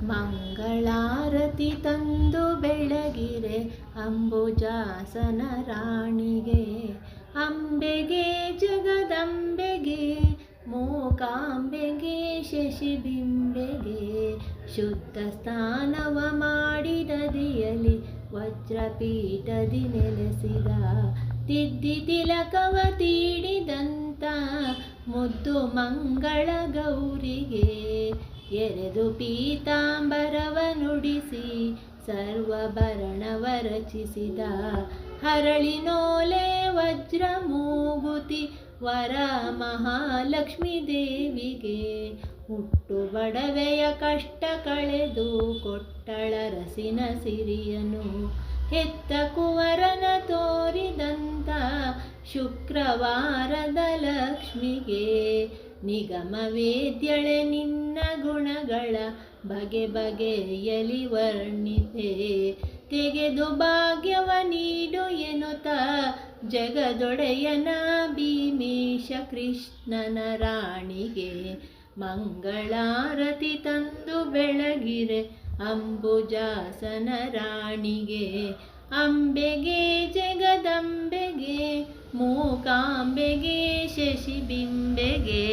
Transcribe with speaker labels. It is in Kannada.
Speaker 1: ಮಂಗಳಾರತಿ ತಂದು ಬೆಳಗಿರೆ ಅಂಬುಜಾಸನ ರಾಣಿಗೆ, ಅಂಬೆಗೆ ಜಗದಂಬೆಗೆ ಮೂಕಾಂಬೆಗೆ ಶಶಿಬಿಂಬೆಗೆ, ಶುದ್ಧ ಸ್ನಾನವ ಮಾಡಿದ ದಿಯಲಿ ವಜ್ರಪೀಠದಿ ನೆಲೆಸಿದ, ತಿದ್ದಿ ತಿಲಕವ ತೀಡಿದಂತ ಮುದ್ದು ಮಂಗಳ ಗೌರಿಗೆ, ಎರೆದು ಪೀತಾಂಬರವ ನುಡಿಸಿ ಸರ್ವಭರಣವ ರಚಿಸಿದ, ಹರಳಿನೋಲೆ ವಜ್ರ ಮೂಗುತಿ ವರ ಮಹಾಲಕ್ಷ್ಮೀ ದೇವಿಗೆ, ಹುಟ್ಟು ಬಡವೆಯ ಕಷ್ಟ ಕಳೆದು ಕೊಟ್ಟಳರಸಿನ ಸಿರಿಯನು, ಹೆತ್ತ ಕುವರನ ತೋರಿದಂತ ಶುಕ್ರವಾರದ ಲಕ್ಷ್ಮಿಗೆ, ನಿಗಮ ವೇದ್ಯಳೆ ನಿನ್ನ ಗುಣಗಳ ಬಗೆ ಬಗೆಯಲಿ ವರ್ಣಿಪೆ, ತೆಗೆದು ಭಾಗ್ಯವ ನೀಡು ಎನ್ನುತ್ತ ಜಗದೊಡೆಯನ ಭೀಮೇಶ ಕೃಷ್ಣನ ರಾಣಿಗೆ, ಮಂಗಳಾರತಿ ತಂದು ಬೆಳಗಿರೆ ಅಂಬುಜಾಸನ ರಾಣಿಗೆ, ಅಂಬೆಗೆ ಜಗದಂಬೆಗೆ ಮೂಕಾಂಬೆಗೆ ಶಶಿಬಿಂಬೆಗೆ.